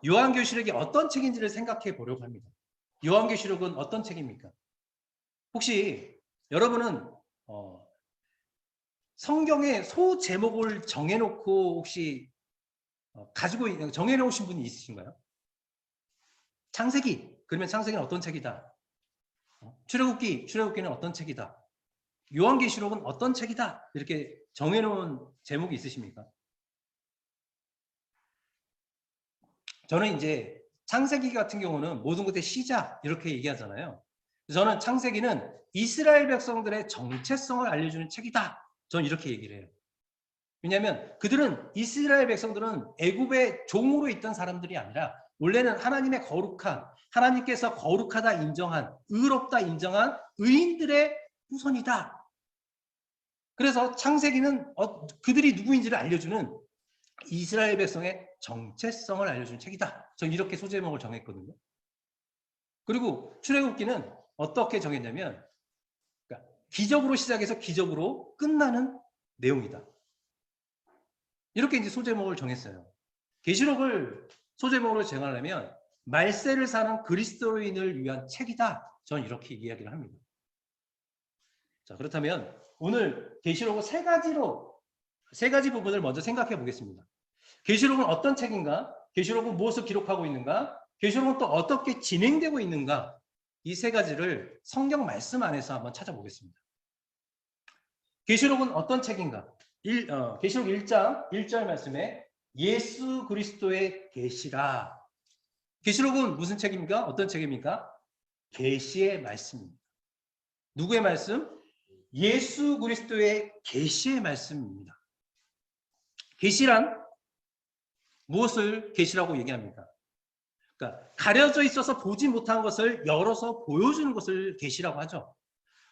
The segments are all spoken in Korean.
요한계시록이 어떤 책인지를 생각해 보려고 합니다. 요한계시록은 어떤 책입니까? 혹시 여러분은 성경의 소 제목을 정해놓고 혹시 정해놓으신 분이 있으신가요? 창세기, 그러면 창세기는 어떤 책이다? 출애굽기는 어떤 책이다? 요한계시록은 어떤 책이다? 이렇게 정해놓은 제목이 있으십니까? 저는 이제 창세기 같은 경우는 모든 것의 시작 이렇게 얘기하잖아요. 저는 창세기는 이스라엘 백성들의 정체성을 알려주는 책이다. 저는 이렇게 얘기를 해요. 왜냐하면 그들은 이스라엘 백성들은 애굽의 종으로 있던 사람들이 아니라 원래는 하나님의 거룩한, 하나님께서 거룩하다 인정한, 의롭다 인정한 의인들의 후손이다. 그래서 창세기는 그들이 누구인지를 알려주는 이스라엘 백성의 정체성을 알려주는 책이다. 저는 이렇게 소제목을 정했거든요. 그리고 출애굽기는 어떻게 정했냐면 그러니까 기적으로 시작해서 기적으로 끝나는 내용이다. 이렇게 이제 소제목을 정했어요. 계시록을 소제목으로 정하려면 말세를 사는 그리스도인을 위한 책이다. 저는 이렇게 이야기를 합니다. 자, 그렇다면 오늘 계시록을 세 가지 부분을 먼저 생각해 보겠습니다. 계시록은 어떤 책인가? 계시록은 무엇을 기록하고 있는가? 계시록은 또 어떻게 진행되고 있는가? 이 세 가지를 성경 말씀 안에서 한번 찾아보겠습니다. 계시록은 어떤 책인가? 계시록 1장 1절 말씀에 예수 그리스도의 계시라. 계시록은 무슨 책입니까? 어떤 책입니까? 계시의 말씀입니다. 누구의 말씀? 예수 그리스도의 계시의 말씀입니다. 계시란 무엇을 계시라고 얘기합니까? 그러니까 가려져 있어서 보지 못한 것을 열어서 보여주는 것을 계시라고 하죠.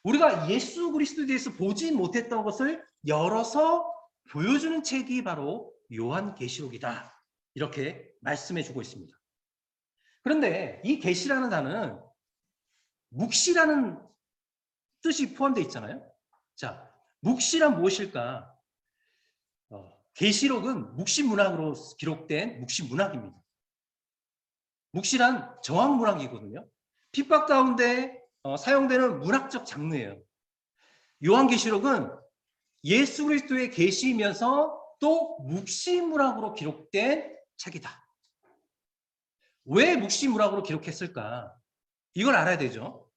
우리가 예수 그리스도에 대해서 보지 못했던 것을 열어서 보여주는 책이 바로 요한계시록이다. 이렇게 말씀해 주고 있습니다. 그런데 이 계시라는 단어는 묵시라는 뜻이 포함되어 있잖아요. 자, 묵시란 무엇일까? 계시록은 묵시문학으로 기록된 묵시문학입니다. 묵시란 저항문학이거든요. 핍박 가운데 사용되는 문학적 장르예요. 요한계시록은 예수 그리스도의 계시이면서 또 묵시문학으로 기록된 책이다. 왜 묵시문학으로 기록했을까? 이걸 알아야 되죠.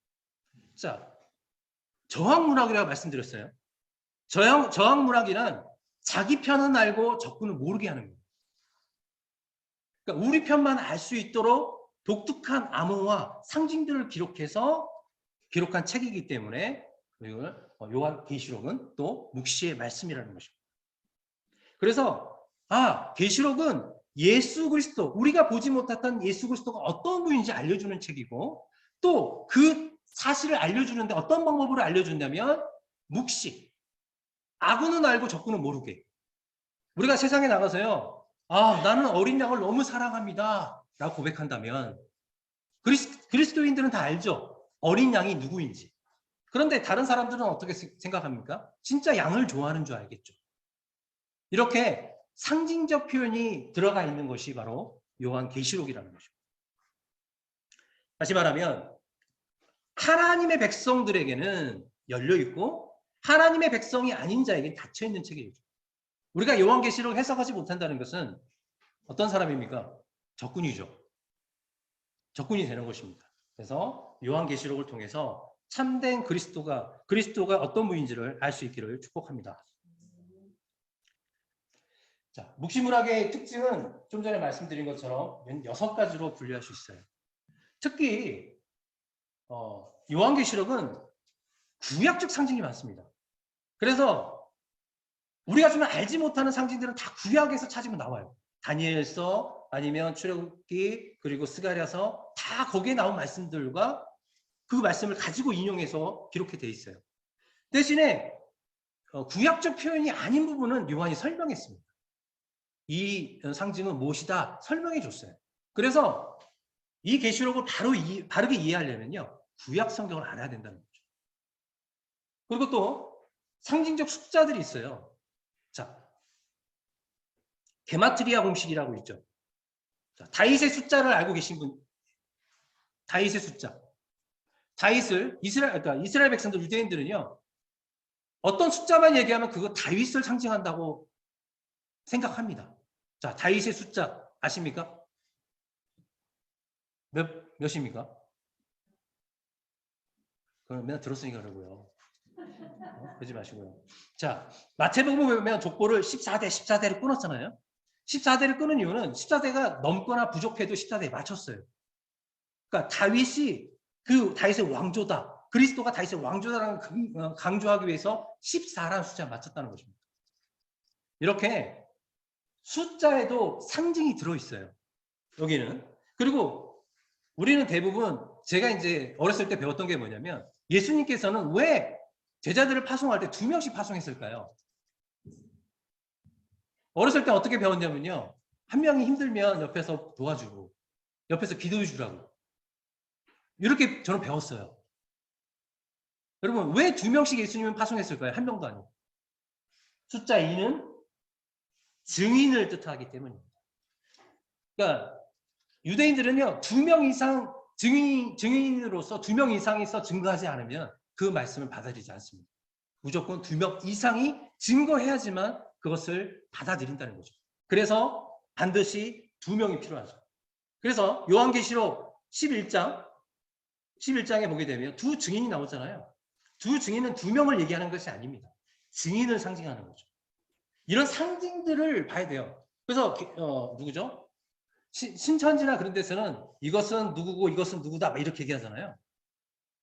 자, 저항문학이라고 말씀드렸어요. 저항문학이란 자기 편은 알고 적군은 모르게 하는 거예요. 그러니까 우리 편만 알 수 있도록 독특한 암호와 상징들을 기록한 책이기 때문에 요한계시록은 또 묵시의 말씀이라는 것입니다. 그래서 계시록은 예수 그리스도, 우리가 보지 못했던 예수 그리스도가 어떤 분인지 알려주는 책이고 또 그 사실을 알려주는데 어떤 방법으로 알려준다면 묵시, 아군은 알고 적군은 모르게. 우리가 세상에 나가서요, 나는 어린 양을 너무 사랑합니다 라고 고백한다면 그리스도인들은 다 알죠. 어린 양이 누구인지. 그런데 다른 사람들은 어떻게 생각합니까? 진짜 양을 좋아하는 줄 알겠죠. 이렇게 상징적 표현이 들어가 있는 것이 바로 요한계시록이라는 것입니다. 다시 말하면 하나님의 백성들에게는 열려있고 하나님의 백성이 아닌 자에게는 닫혀있는 책이죠. 우리가 요한계시록을 해석하지 못한다는 것은 어떤 사람입니까? 적군이죠. 적군이 되는 것입니다. 그래서 요한계시록을 통해서 참된 그리스도가 어떤 분인지를 알 수 있기를 축복합니다. 자, 묵시문학의 특징은 좀 전에 말씀드린 것처럼 6가지로 분류할 수 있어요. 특히 요한계시록은 구약적 상징이 많습니다. 그래서 우리가 좀 알지 못하는 상징들은 다 구약에서 찾으면 나와요. 다니엘서 아니면 출애굽기 그리고 스가랴서 다 거기에 나온 말씀들과 그 말씀을 가지고 인용해서 기록이 되어 있어요. 대신에 구약적 표현이 아닌 부분은 요한이 설명했습니다. 이 상징은 무엇이다 설명해 줬어요. 그래서 이 계시록을 바르게 이해하려면요. 구약 성경을 알아야 된다는 거죠. 그리고 또 상징적 숫자들이 있어요. 자, 게마트리아 공식이라고 있죠. 자, 다윗의 숫자를 알고 계신 분, 다윗의 숫자. 다윗을 그러니까 이스라엘 백성들 유대인들은요, 어떤 숫자만 얘기하면 그거 다윗을 상징한다고 생각합니다. 자, 다윗의 숫자 아십니까? 몇입니까? 그럼 맨날 들었으니까 그러고요. 그러지 마시고요. 자, 마태복음 보면 족보를 14대를 끊었잖아요. 14대를 끊은 이유는 14대가 넘거나 부족해도 14대에 맞췄어요. 그러니까 다윗이 그 다윗의 왕조다. 그리스도가 다윗의 왕조다라는 강조하기 위해서 14라는 숫자를 맞췄다는 것입니다. 이렇게 숫자에도 상징이 들어있어요. 여기는. 그리고 우리는 대부분 제가 이제 어렸을 때 배웠던 게 뭐냐면 예수님께서는 왜 제자들을 파송할 때 2명씩 파송했을까요? 어렸을 때 어떻게 배웠냐면요. 한 명이 힘들면 옆에서 도와주고 옆에서 기도해 주라고. 이렇게 저는 배웠어요. 여러분 왜 2명씩 예수님은 파송했을까요? 한 명도 아니고. 숫자 2는 증인을 뜻하기 때문입니다. 그러니까 유대인들은요. 2명 이상 증인으로서 2명 이상이서 증거하지 않으면 그 말씀을 받아들이지 않습니다. 무조건 2명 이상이 증거해야지만 그것을 받아들인다는 거죠. 그래서 반드시 2명이 필요하죠. 그래서 요한계시록 11장에 보게 되면 두 증인이 나오잖아요. 두 증인은 2명을 얘기하는 것이 아닙니다. 증인을 상징하는 거죠. 이런 상징들을 봐야 돼요. 그래서 누구죠? 신천지나 그런 데서는 이것은 누구고 이것은 누구다 막 이렇게 얘기하잖아요.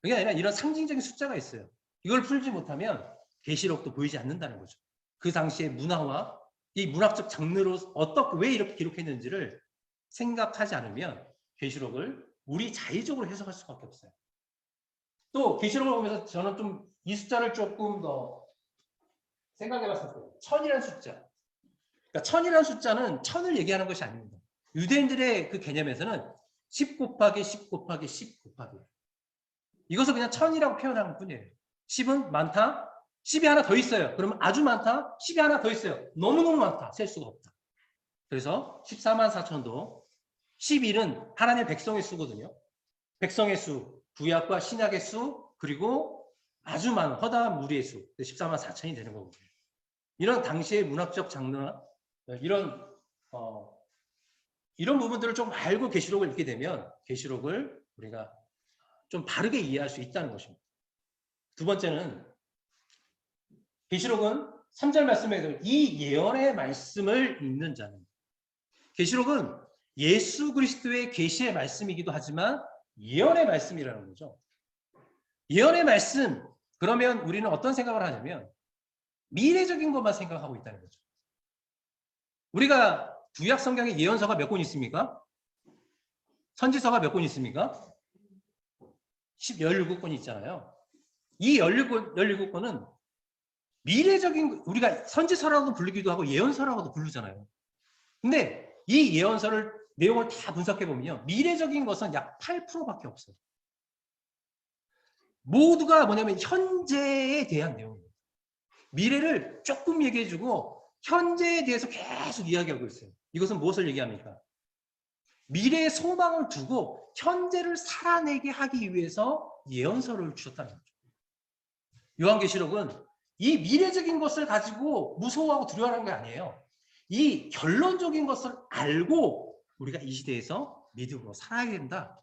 그게 아니라 이런 상징적인 숫자가 있어요. 이걸 풀지 못하면 계시록도 보이지 않는다는 거죠. 그 당시의 문화와 이 문학적 장르로 왜 이렇게 기록했는지를 생각하지 않으면 계시록을 우리 자의적으로 해석할 수밖에 없어요. 또 계시록을 보면서 저는 좀 이 숫자를 조금 더 생각해 봤을 거예요. 1000이라는 숫자. 그러니까 1000이라는 숫자는 1000을 얘기하는 것이 아닙니다. 유대인들의 그 개념에서는 10 곱하기 10 곱하기 10 곱하기. 이것을 그냥 1000이라고 표현하는 뿐이에요. 10은 많다. 10이 하나 더 있어요. 그러면 아주 많다. 10이 하나 더 있어요. 너무너무 많다. 셀 수가 없다. 그래서 14만 4천도 11은 하나님의 백성의 수거든요. 백성의 수, 구약과 신약의 수, 그리고 아주 많은 허다한 무리의 수, 14만 4천이 되는 거거든요. 이런 당시의 문학적 장르나 이런 부분들을 좀 알고 계시록을 읽게 되면 계시록을 우리가 좀 바르게 이해할 수 있다는 것입니다. 두 번째는 계시록은 3절 말씀에도 이 예언의 말씀을 읽는 자는, 계시록은 예수 그리스도의 계시의 말씀이기도 하지만 예언의 말씀이라는 거죠. 예언의 말씀, 그러면 우리는 어떤 생각을 하냐면 미래적인 것만 생각하고 있다는 거죠. 우리가 구약 성경에 예언서가 몇 권 있습니까? 선지서가 몇 권 있습니까? 17권이 있잖아요. 이 17권은 미래적인, 우리가 선지서라고도 부르기도 하고 예언서라고도 부르잖아요. 근데 이 예언서를 내용을 다 분석해 보면요. 미래적인 것은 약 8%밖에 없어요. 모두가 뭐냐면 현재에 대한 내용입니다. 미래를 조금 얘기해주고 현재에 대해서 계속 이야기하고 있어요. 이것은 무엇을 얘기합니까? 미래의 소망을 두고 현재를 살아내게 하기 위해서 예언서를 주셨다는 거죠. 요한계시록은 이 미래적인 것을 가지고 무서워하고 두려워하는 게 아니에요. 이 결론적인 것을 알고 우리가 이 시대에서 믿음으로 살아야 된다.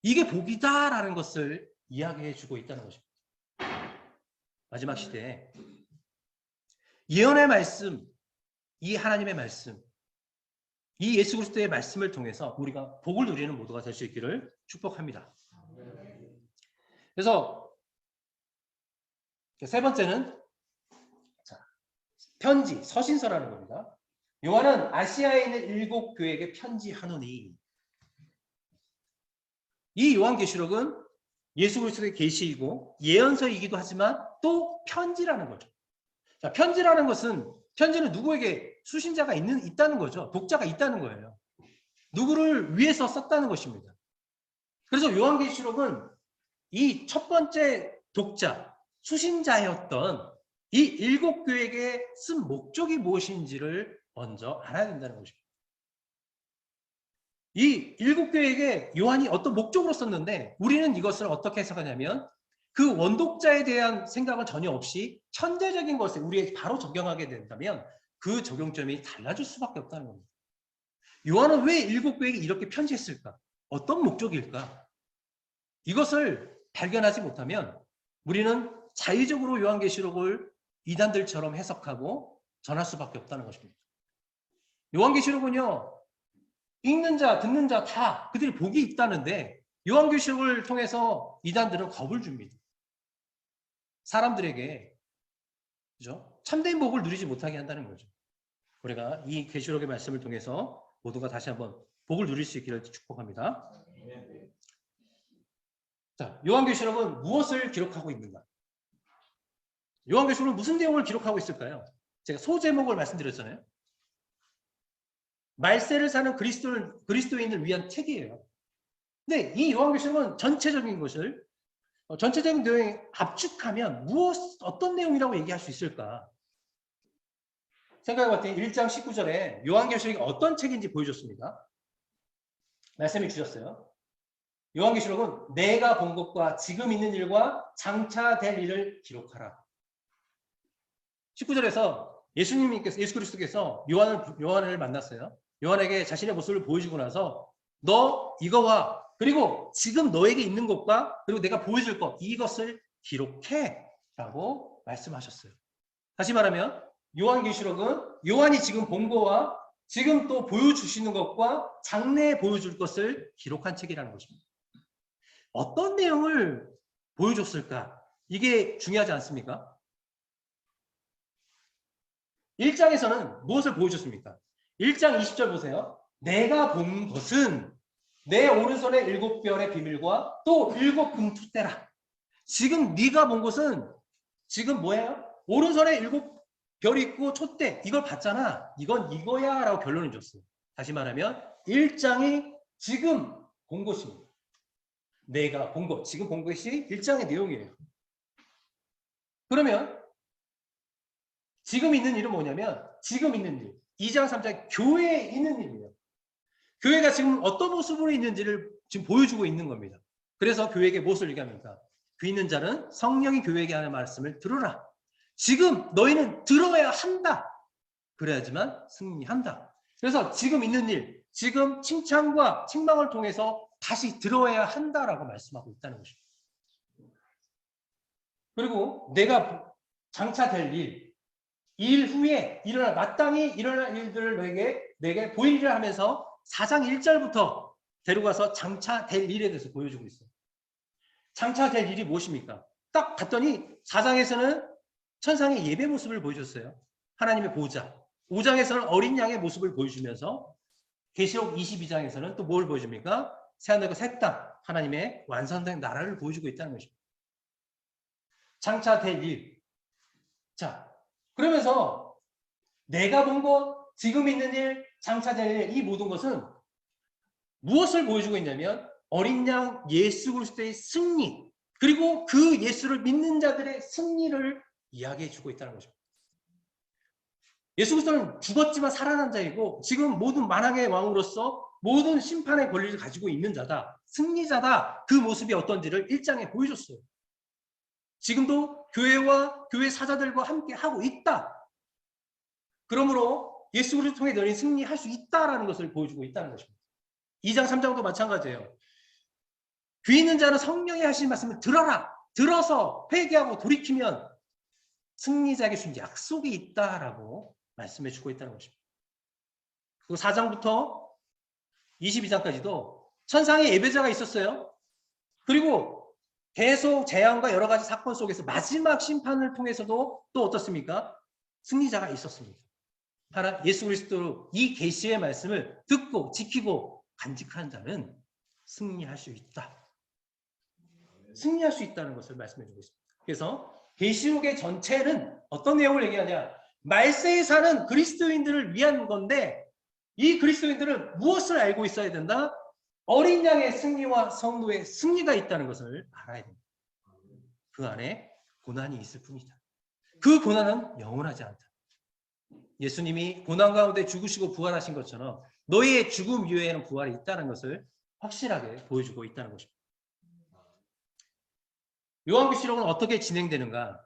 이게 복이다라는 것을 이야기해 주고 있다는 것입니다. 마지막 시대에 예언의 말씀, 이 하나님의 말씀, 이 예수 그리스도의 말씀을 통해서 우리가 복을 누리는 모두가 될 수 있기를 축복합니다. 그래서 세 번째는 편지, 서신서라는 겁니다. 요한은 아시아에 있는 7 교회에게 편지하노니, 이 요한계시록은 예수 그리스도의 계시이고 예언서이기도 하지만 또 편지라는 거죠. 자, 편지는 누구에게 수신자가 있다는 거죠. 독자가 있다는 거예요. 누구를 위해서 썼다는 것입니다. 그래서 요한계시록은 이 첫 번째 독자, 수신자였던 이 7 교회에게 쓴 목적이 무엇인지를 먼저 알아야 된다는 것입니다. 이 일곱 교회에게 요한이 어떤 목적으로 썼는데 우리는 이것을 어떻게 해석하냐면 그 원독자에 대한 생각은 전혀 없이 천재적인 것에 우리에게 바로 적용하게 된다면 그 적용점이 달라질 수밖에 없다는 겁니다. 요한은 왜 일곱 교회에게 이렇게 편지했을까? 어떤 목적일까? 이것을 발견하지 못하면 우리는 자의적으로 요한계시록을 이단들처럼 해석하고 전할 수밖에 없다는 것입니다. 요한계시록은요, 읽는 자, 듣는 자 다 그들이 복이 있다는데 요한계시록을 통해서 이단들은 겁을 줍니다. 사람들에게, 그죠? 참된 복을 누리지 못하게 한다는 거죠. 우리가 이 계시록의 말씀을 통해서 모두가 다시 한번 복을 누릴 수 있기를 축복합니다. 자, 요한계시록은 무엇을 기록하고 있는가? 요한계시록은 무슨 내용을 기록하고 있을까요? 제가 소제목을 말씀드렸잖아요. 말세를 사는 그리스도인을 위한 책이에요. 근데 이 요한계시록은 전체적인 것을 전체적인 내용을 압축하면 어떤 내용이라고 얘기할 수 있을까? 생각해봤더니 1장 19절에 요한계시록이 어떤 책인지 보여줬습니다. 말씀해 주셨어요. 요한계시록은 내가 본 것과 지금 있는 일과 장차 될 일을 기록하라. 19절에서 예수 그리스도께서 요한을 만났어요. 요한에게 자신의 모습을 보여주고 나서 너 이거와 그리고 지금 너에게 있는 것과 그리고 내가 보여줄 것 이것을 기록해 라고 말씀하셨어요. 다시 말하면 요한계시록은 요한이 지금 본 거와 지금 또 보여주시는 것과 장래에 보여줄 것을 기록한 책이라는 것입니다. 어떤 내용을 보여줬을까? 이게 중요하지 않습니까? 1장에서는 무엇을 보여줬습니까? 1장 20절 보세요. 내가 본 것은 내 오른손의 7별의 비밀과 또 7 금투대라. 지금 네가 본 것은 지금 뭐예요? 오른손에 7별이 있고 촛대 이걸 봤잖아. 이건 이거야 라고 결론을 줬어요. 다시 말하면 1장이 지금 본 것입니다. 내가 본 것, 지금 본 것이 1장의 내용이에요. 그러면 지금 있는 일은 뭐냐면 지금 있는 일. 2장 3장 교회에 있는 일이에요. 교회가 지금 어떤 모습으로 있는지를 지금 보여주고 있는 겁니다. 그래서 교회에게 무엇을 얘기합니까? 귀 있는 자는 성령이 교회에게 하는 말씀을 들으라. 지금 너희는 들어야 한다. 그래야지만 승리한다. 그래서 지금 있는 일, 지금 칭찬과 책망을 통해서 다시 들어야 한다라고 말씀하고 있다는 것입니다. 그리고 내가 장차 될 일 후에 마땅히 일어날 일들을 내게 보이리라 하면서 4장 1절부터 데려가서 장차 될 일에 대해서 보여주고 있어요. 장차 될 일이 무엇입니까? 딱 봤더니 4장에서는 천상의 예배 모습을 보여줬어요. 하나님의 보호자. 5장에서는 어린 양의 모습을 보여주면서 계시록 22장에서는 또 뭘 보여줍니까? 새하늘과 새 땅, 하나님의 완성된 나라를 보여주고 있다는 것입니다. 장차 될 일. 자, 그러면서 내가 본 것, 지금 있는 일, 장차 될 일, 이 모든 것은 무엇을 보여주고 있냐면 어린 양 예수 그리스도의 승리, 그리고 그 예수를 믿는 자들의 승리를 이야기해 주고 있다는 것입니다. 예수 그리스도는 죽었지만 살아난 자이고 지금 모든 만왕의 왕으로서 모든 심판의 권리를 가지고 있는 자다. 승리자다. 그 모습이 어떤지를 1장에 보여줬어요. 지금도 교회와 교회 사자들과 함께 하고 있다. 그러므로 예수 그리스도를 통해 너희는 승리할 수 있다라는 것을 보여주고 있다는 것입니다. 2장 3장도 마찬가지예요. 귀 있는 자는 성령이 하신 말씀을 들어라. 들어서 회개하고 돌이키면 승리자에게 준 약속이 있다라고 말씀해 주고 있다는 것입니다. 그리고 4장부터 22장까지도 천상의 예배자가 있었어요. 그리고 계속 재앙과 여러 가지 사건 속에서 마지막 심판을 통해서도 또 어떻습니까? 승리자가 있었습니다. 하나 예수 그리스도 이 계시의 말씀을 듣고 지키고 간직하는 자는 승리할 수 있다. 승리할 수 있다는 것을 말씀해 주고 있습니다. 그래서 계시록의 전체는 어떤 내용을 얘기하냐? 말세에 사는 그리스도인들을 위한 건데 이 그리스도인들은 무엇을 알고 있어야 된다? 어린 양의 승리와 성도의 승리가 있다는 것을 알아야 됩니다. 그 안에 고난이 있을 뿐이다. 그 고난은 영원하지 않다. 예수님이 고난 가운데 죽으시고 부활하신 것처럼 너희의 죽음 이후에는 부활이 있다는 것을 확실하게 보여주고 있다는 것입니다. 요한계시록은 어떻게 진행되는가?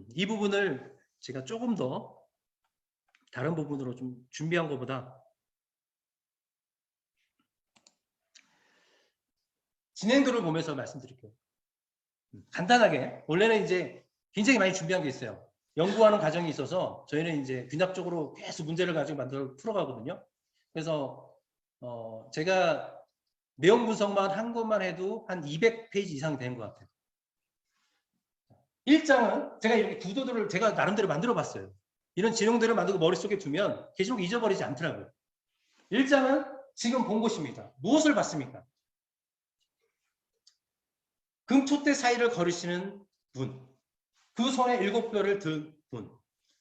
이 부분을 제가 조금 더 다른 부분으로 좀 준비한 것보다 진행도를 보면서 말씀드릴게요. 간단하게 원래는 이제 굉장히 많이 준비한 게 있어요. 연구하는 과정이 있어서 저희는 이제 균합적으로 계속 문제를 가지고 만들어 풀어가거든요. 그래서 제가 내용 분석만 한 것만 해도 한 200페이지 이상이 되는 것 같아요. 1장은 제가 이렇게 구도들을 제가 나름대로 만들어 봤어요. 이런 지형들을 만들고 머릿속에 두면 계속 잊어버리지 않더라고요. 1장은 지금 본 것입니다. 무엇을 봤습니까? 금촛대 사이를 걸으시는 분, 그 손에 7뼈를 든 분,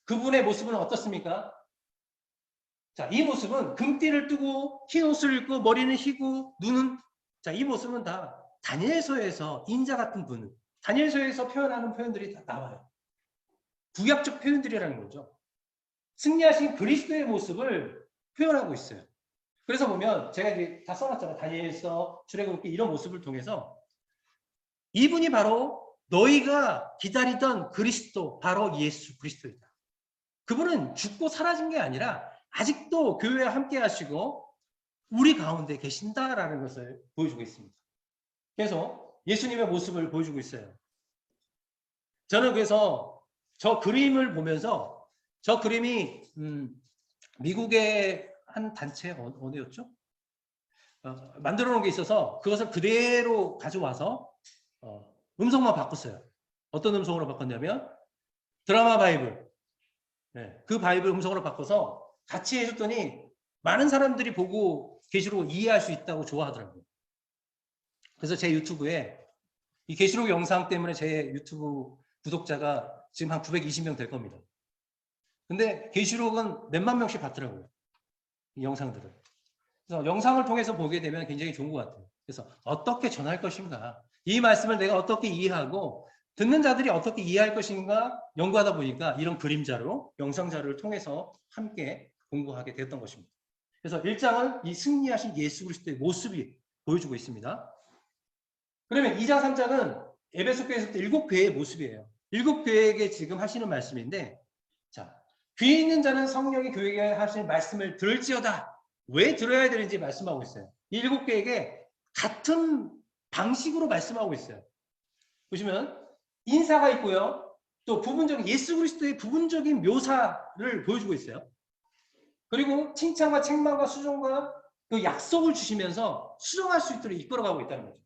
그분의 모습은 어떻습니까? 자, 이 모습은 금띠를 뜨고 흰 옷을 입고 머리는 희고 눈은, 자, 이 모습은 다 다니엘서에서 인자 같은 분, 다니엘서에서 표현하는 표현들이 다 나와요. 구약적 표현들이라는 거죠. 승리하신 그리스도의 모습을 표현하고 있어요. 그래서 보면 제가 이제 다 써놨잖아요. 다니엘서, 출애굽기 이런 모습을 통해서 이분이 바로 너희가 기다리던 그리스도, 바로 예수 그리스도이다. 그분은 죽고 사라진 게 아니라 아직도 교회와 함께 하시고 우리 가운데 계신다라는 것을 보여주고 있습니다. 그래서 예수님의 모습을 보여주고 있어요. 저는 그래서 저 그림을 보면서 저 그림이 미국의 한 단체 어디였죠? 만들어 놓은 게 있어서 그것을 그대로 가져와서 음성만 바꿨어요. 어떤 음성으로 바꿨냐면 드라마 바이블. 네, 그 바이블 음성으로 바꿔서 같이 해줬더니 많은 사람들이 보고 계시록을 이해할 수 있다고 좋아하더라고요. 그래서 제 유튜브에 이 계시록 영상 때문에 제 유튜브 구독자가 지금 한 920명 될 겁니다. 근데 계시록은 몇만 명씩 봤더라고요. 이 영상들을. 그래서 영상을 통해서 보게 되면 굉장히 좋은 것 같아요. 그래서 어떻게 전할 것인가, 이 말씀을 내가 어떻게 이해하고 듣는 자들이 어떻게 이해할 것인가 연구하다 보니까 이런 그림자로 영상자료를 통해서 함께 공부하게 되었던 것입니다. 그래서 1장은 이 승리하신 예수 그리스도의 모습이 보여주고 있습니다. 그러면 2장, 3장은 에베소 교회에서 7교회의 모습이에요. 7교회에게 지금 하시는 말씀인데, 자, 귀 있는 자는 성령이 교회에게 하시는 말씀을 들을지어다. 왜 들어야 되는지 말씀하고 있어요. 이 7교회에게 같은 방식으로 말씀하고 있어요. 보시면 인사가 있고요. 또 부분적인 예수 그리스도의 부분적인 묘사를 보여주고 있어요. 그리고 칭찬과 책망과 수정과 그 약속을 주시면서 수정할 수 있도록 이끌어가고 있다는 거죠.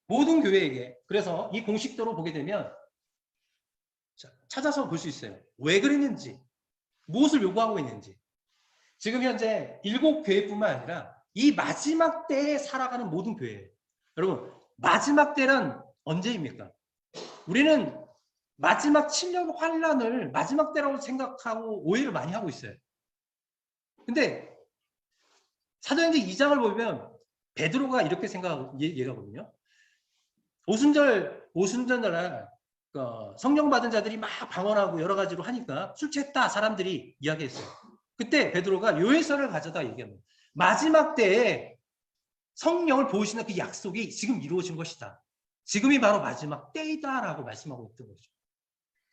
모든 교회에게. 그래서 이 공식도로 보게 되면 찾아서 볼 수 있어요. 왜 그랬는지, 무엇을 요구하고 있는지. 지금 현재 7교회뿐만 아니라 이 마지막 때에 살아가는 모든 교회예요. 여러분, 마지막 때는 언제입니까? 우리는 마지막 7년 환란을 마지막 때라고 생각하고 오해를 많이 하고 있어요. 근데 사도행전 2장을 보면 베드로가 이렇게 얘기하거든요. 오순절날 성령 받은 자들이 막 방언하고 여러 가지로 하니까 술 취했다 사람들이 이야기했어요. 그때 베드로가 요해서를 가져다 얘기합니다. 마지막 때에 성령을 보이시는 그 약속이 지금 이루어진 것이다. 지금이 바로 마지막 때이다라고 말씀하고 있던 거죠.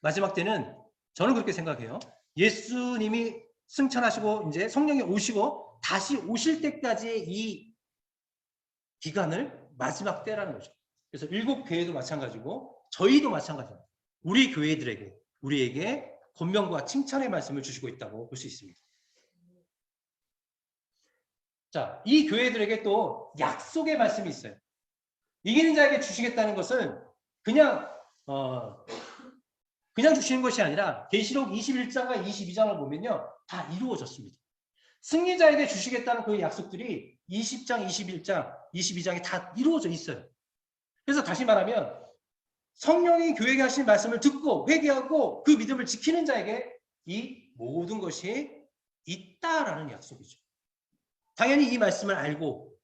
마지막 때는 저는 그렇게 생각해요. 예수님이 승천하시고 이제 성령이 오시고 다시 오실 때까지의 이 기간을 마지막 때라는 거죠. 그래서 7교회도 마찬가지고 저희도 마찬가지입니다. 우리 교회들에게 우리에게 권면과 칭찬의 말씀을 주시고 있다고 볼 수 있습니다. 자, 이 교회들에게 또 약속의 말씀이 있어요. 이기는 자에게 주시겠다는 것은 그냥 주시는 것이 아니라 계시록 21장과 22장을 보면요. 다 이루어졌습니다. 승리자에게 주시겠다는 그 약속들이 20장, 21장, 22장에 다 이루어져 있어요. 그래서 다시 말하면 성령이 교회에게 하신 말씀을 듣고 회개하고 그 믿음을 지키는 자에게 이 모든 것이 있다라는 약속이죠. 당연히 이 말씀을 알고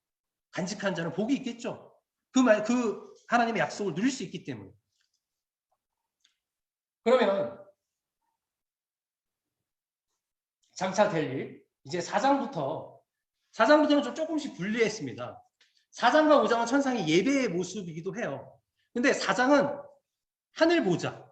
간직한 자는 복이 있겠죠. 그 하나님의 약속을 누릴 수 있기 때문에. 그러면 장차 될 일, 이제 4장부터는 좀 조금씩 분리했습니다. 4장과 5장은 천상의 예배의 모습이기도 해요. 근데 4장은 하늘 보좌,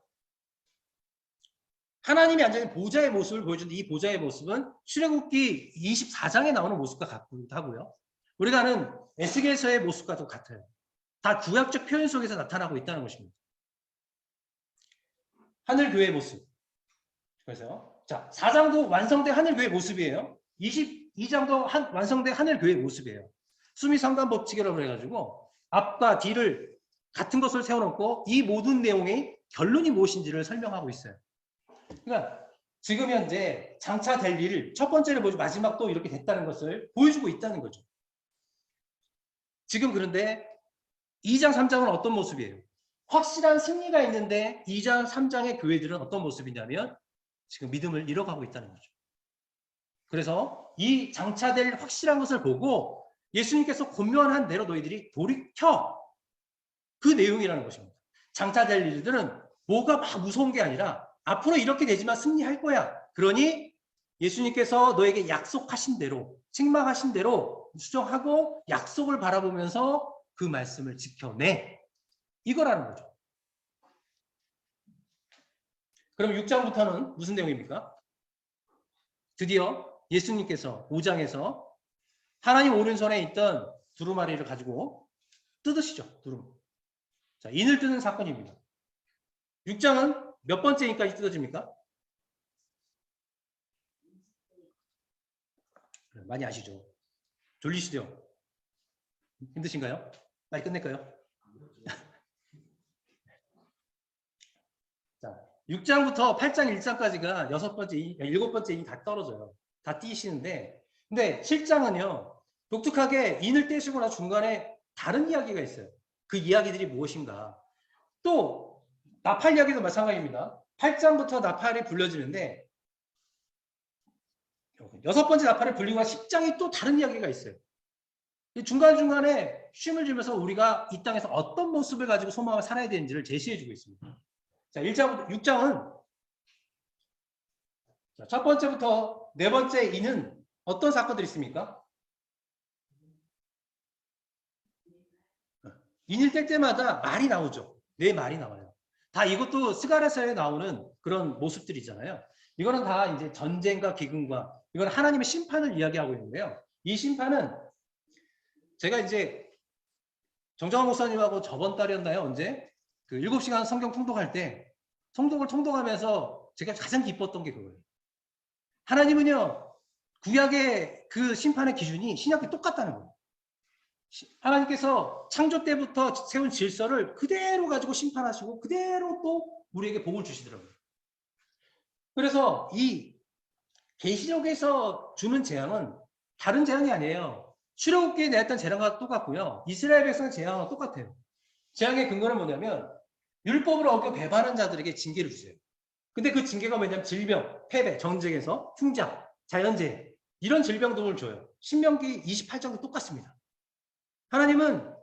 하나님이 앉아있는 보좌의 모습을 보여주는데 이 보좌의 모습은 출애굽기 24장에 나오는 모습과 같기도 하고요. 우리가 아는 에스겔서의 모습과도 같아요. 다 구약적 표현 속에서 나타나고 있다는 것입니다. 하늘교회의 모습. 그래서 자, 4장도 완성된 하늘교회의 모습이에요. 22장도 완성된 하늘교회의 모습이에요. 수미상관 법칙이라고 해가지고 앞과 뒤를 같은 것을 세워놓고 이 모든 내용의 결론이 무엇인지를 설명하고 있어요. 그러니까 지금 현재 장차될 일을 첫 번째를 보여주고 마지막도 이렇게 됐다는 것을 보여주고 있다는 거죠. 지금 그런데 2장, 3장은 어떤 모습이에요? 확실한 승리가 있는데 2장, 3장의 교회들은 어떤 모습이냐면 지금 믿음을 잃어가고 있다는 거죠. 그래서 이 장차될 확실한 것을 보고 예수님께서 권면한 대로 너희들이 돌이켜 그 내용이라는 것입니다. 장차될 일들은 뭐가 막 무서운 게 아니라 앞으로 이렇게 되지만 승리할 거야. 그러니 예수님께서 너에게 약속하신 대로 책망하신 대로 수정하고 약속을 바라보면서 그 말씀을 지켜내. 이거라는 거죠. 그럼 6장부터는 무슨 내용입니까? 드디어 예수님께서 5장에서 하나님 오른손에 있던 두루마리를 가지고 뜯으시죠. 두루마리. 자, 인을 뜯는 사건입니다. 6장은 몇 번째인까지 뜯어집니까? 많이 아시죠? 졸리시죠? 힘드신가요? 빨리 끝낼까요? 자, 6장부터 8장 1장까지가 6번째, 7번째 인이 다 떨어져요. 다 띄시는데, 근데 7장은요, 독특하게 인을 떼시고 나 중간에 다른 이야기가 있어요. 그 이야기들이 무엇인가. 또, 나팔 이야기도 마찬가지입니다. 8장부터 나팔이 불려지는데, 6번째 나팔을 불리고 10장이 또 다른 이야기가 있어요. 중간중간에 쉼을 주면서 우리가 이 땅에서 어떤 모습을 가지고 소망을 살아야 되는지를 제시해주고 있습니다. 자, 1장부터 6장은 첫 번째부터 네 번째 이는 어떤 사건들이 있습니까? 인일 뗄 때마다 말이 나오죠. 네 말이 나와요. 다 이것도 스가랴서에 나오는 그런 모습들이잖아요. 이거는 다 이제 전쟁과 기근과 이건 하나님의 심판을 이야기하고 있는데요. 이 심판은 제가 이제 정정환 목사님하고 저번 달이었나요? 언제? 그 7시간 성경 통독할 때 성경을 통독하면서 제가 가장 기뻤던 게 그거예요. 하나님은요, 구약의 그 심판의 기준이 신약이 똑같다는 거예요. 하나님께서 창조 때부터 세운 질서를 그대로 가지고 심판하시고 그대로 또 우리에게 복을 주시더라고요. 그래서 이 계시록에서 주는 재앙은 다른 재앙이 아니에요. 출애굽기에 내렸던 재앙과 똑같고요. 이스라엘 백성의 재앙과 똑같아요. 재앙의 근거는 뭐냐면 율법을 어겨 배반한 자들에게 징계를 주세요. 근데 그 징계가 뭐냐면 질병, 패배, 전쟁에서 풍작, 자연재해 이런 질병들을 줘요. 신명기 28장도 똑같습니다. 하나님은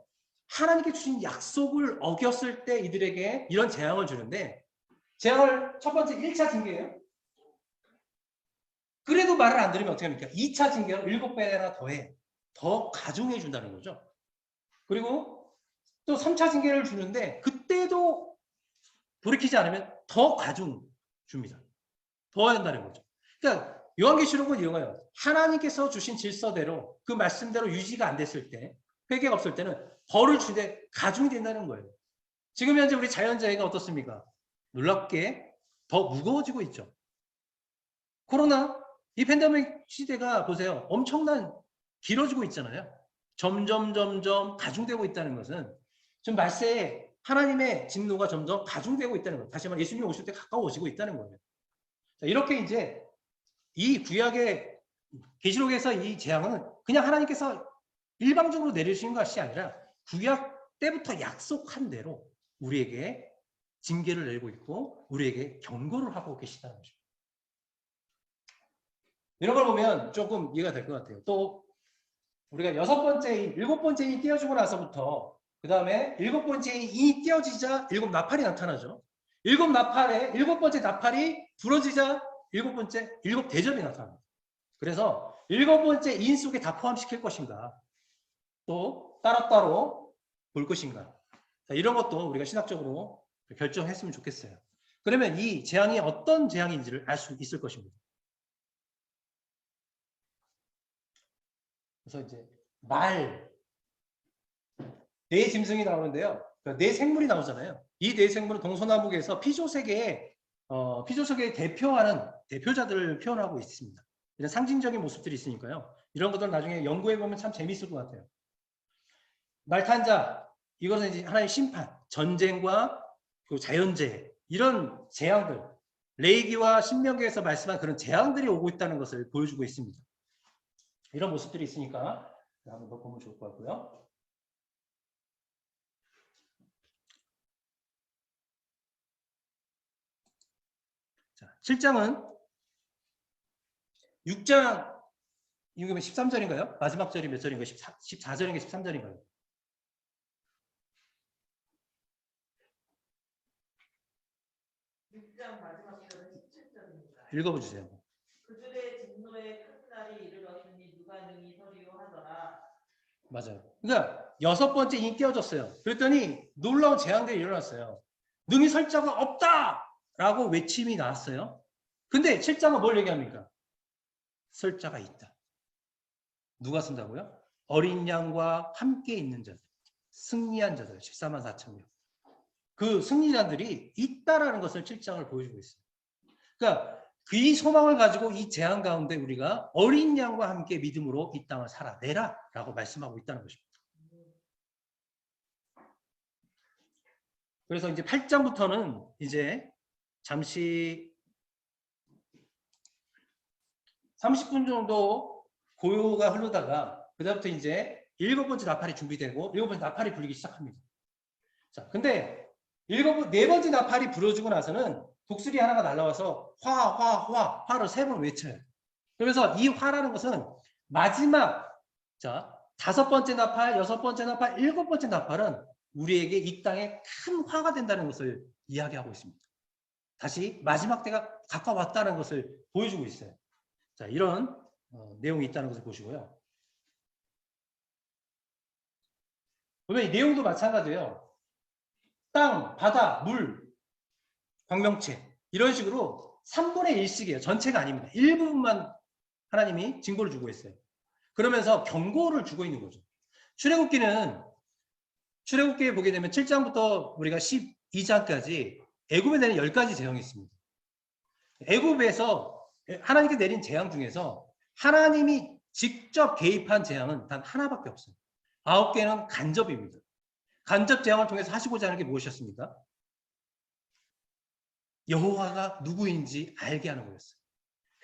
하나님께 주신 약속을 어겼을 때 이들에게 이런 재앙을 주는데 재앙을 첫 번째 1차 징계예요. 그래도 말을 안 들으면 어떻게 합니까? 2차 징계는 7배나 더해. 더 가중해 준다는 거죠. 그리고 또 3차 징계를 주는데 그때도 돌이키지 않으면 더 가중 줍니다. 더 한다는 거죠. 그러니까 요한계시록은 이런 거예요. 하나님께서 주신 질서대로 그 말씀대로 유지가 안 됐을 때 회개가 없을 때는 벌을 주되 가중이 된다는 거예요. 지금 현재 우리 자연재해가 어떻습니까? 놀랍게 더 무거워지고 있죠. 코로나 이 팬데믹 시대가 보세요. 엄청난 길어지고 있잖아요. 점점 가중되고 있다는 것은 지금 말세에 하나님의 진노가 점점 가중되고 있다는 거예요. 다시 말해 예수님이 오실 때 가까워지고 있다는 거예요. 자, 이렇게 이제 이 구약의 계시록에서 이 재앙은 그냥 하나님께서 일방적으로 내리시는 것이 아니라 구약 때부터 약속한 대로 우리에게 징계를 내리고 있고 우리에게 경고를 하고 계시다는 거죠. 이런 걸 보면 조금 이해가 될 것 같아요. 또 우리가 6번째, 7번째 이 띄어주고 나서부터 그 다음에 7번째 이 띄어지자 7나팔이 나타나죠. 7나팔에 7번째 나팔이 부러지자 7대접이 나타납니다. 그래서 일곱 번째 인 속에 다 포함시킬 것인가? 또 따로따로 볼 것인가? 자, 이런 것도 우리가 신학적으로 결정했으면 좋겠어요. 그러면 이 재앙이 어떤 재앙인지를 알 수 있을 것입니다. 그래서 이제 네 짐승이 나오는데요. 네 생물이 나오잖아요. 이 네 생물은 동서남북에서 피조세계의 대표하는 대표자들을 표현하고 있습니다. 이런 상징적인 모습들이 있으니까요. 이런 것들 나중에 연구해 보면 참 재미있을 것 같아요. 말탄 자, 이것은 이제 하나의 심판, 전쟁과 그 자연재해, 이런 재앙들, 레이기와 신명기에서 말씀한 그런 재앙들이 오고 있다는 것을 보여주고 있습니다. 이런 모습들이 있으니까 한번 더 보면 좋을 것 같고요. 자, 7장은 6장 이거 13절인가요? 마지막 절이 몇 절인가요? 14절인가요? 13절인가요? 6장 마지막 절은 17절입니다. 읽어보세요. 그들의 진노의 큰 날이 이르렀으니 누가 능히 서리요 하더라. 맞아요. 그러니까 여섯 번째 인 띄워졌어요. 그랬더니 놀라운 재앙들이 일어났어요. 능히 설 자가 없다라고 외침이 나왔어요. 근데 7장은 뭘 얘기합니까? 설 자가 있다. 누가 쓴다고요? 어린 양과 함께 있는 자들, 승리한 자들, 14만 4천 명. 그 승리자들이 있다라는 것을 7장을 보여주고 있어요. 그러니까 그 소망을 가지고 이 재앙 가운데 우리가 어린 양과 함께 믿음으로 이 땅을 살아내라 라고 말씀하고 있다는 것입니다. 그래서 이제 8장부터는 이제 잠시 30분 정도 고요가 흐르다가 그다음부터 이제 일곱 번째 나팔이 준비되고 일곱 번째 나팔이 불리기 시작합니다. 자, 근데 네 번째 나팔이 불어주고 나서는 독수리 하나가 날라와서 화를 세 번 외쳐요. 그래서 이 화라는 것은 마지막, 자, 다섯 번째 나팔, 여섯 번째 나팔, 일곱 번째 나팔은 우리에게 이 땅에 큰 화가 된다는 것을 이야기하고 있습니다. 다시 마지막 때가 가까웠다는 것을 보여주고 있어요. 자, 이런 내용이 있다는 것을 보시고요. 보면 이 내용도 마찬가지예요. 땅, 바다, 물, 광명체 이런 식으로 3분의 1씩이에요. 전체가 아닙니다. 일부분만 하나님이 징벌을 주고 있어요. 그러면서 경고를 주고 있는 거죠. 출애굽기에 보게 되면 7장부터 우리가 12장까지 애굽에 내린 10가지 재앙이 있습니다. 애굽에서 하나님께 내린 재앙 중에서 하나님이 직접 개입한 재앙은 단 하나밖에 없어요. 9개는 간접입니다. 간접 재앙을 통해서 하시고자 하는 게 무엇이었습니까? 여호와가 누구인지 알게 하는 거였어요.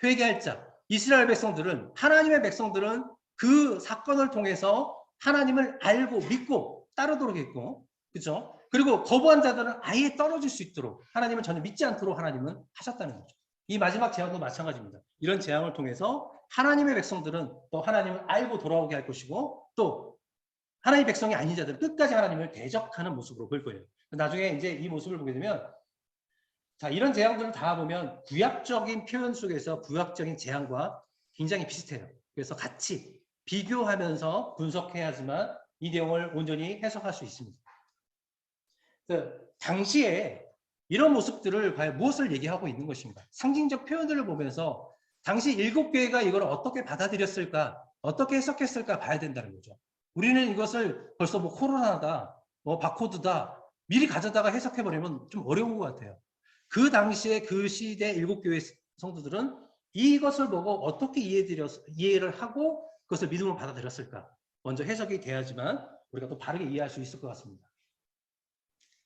회개할 자, 이스라엘 백성들은, 하나님의 백성들은 그 사건을 통해서 하나님을 알고 믿고 따르도록 했고, 그렇죠? 그리고 거부한 자들은 아예 떨어질 수 있도록 하나님을 전혀 믿지 않도록 하나님은 하셨다는 거죠. 이 마지막 재앙도 마찬가지입니다. 이런 재앙을 통해서 하나님의 백성들은 또 하나님을 알고 돌아오게 할 것이고, 또 하나님의 백성이 아닌 자들은 끝까지 하나님을 대적하는 모습으로 볼 거예요. 나중에 이제 이 모습을 보게 되면, 자, 이런 재앙들을 다 보면 구약적인 표현 속에서 구약적인 재앙과 굉장히 비슷해요. 그래서 같이 비교하면서 분석해야지만 이 내용을 온전히 해석할 수 있습니다. 당시에 이런 모습들을 과연 무엇을 얘기하고 있는 것인가? 상징적 표현들을 보면서 당시 7교회가 이걸 어떻게 받아들였을까? 어떻게 해석했을까 봐야 된다는 거죠. 우리는 이것을 벌써 뭐 코로나다, 뭐 바코드다, 미리 가져다가 해석해버리면 좀 어려운 것 같아요. 그 당시에 그 시대 7교회 성도들은 이것을 보고 어떻게 이해를 하고 그것을 믿음으로 받아들였을까? 먼저 해석이 돼야지만 우리가 또 바르게 이해할 수 있을 것 같습니다.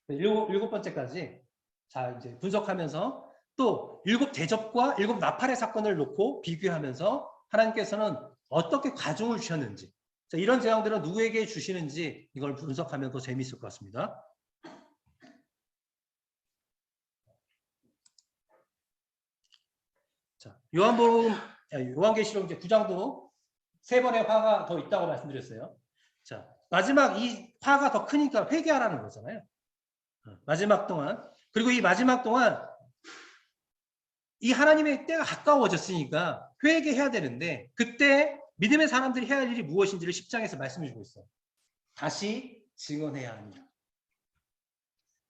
일곱 번째까지 자 이제 분석하면서 또 7 대접과 7 나팔의 사건을 놓고 비교하면서 하나님께서는 어떻게 과중을 주셨는지, 자, 이런 재앙들은 누구에게 주시는지 이걸 분석하면 더 재미있을 것 같습니다. 자, 요한계시록 이제 9장도 3번의 화가 더 있다고 말씀드렸어요. 자, 마지막 이 화가 더 크니까 회개하라는 거잖아요. 마지막 동안. 그리고 이 마지막 동안 이 하나님의 때가 가까워졌으니까 회개해야 되는데 그때 믿음의 사람들이 해야 할 일이 무엇인지를 10장에서 말씀해 주고 있어요. 다시 증언해야 합니다.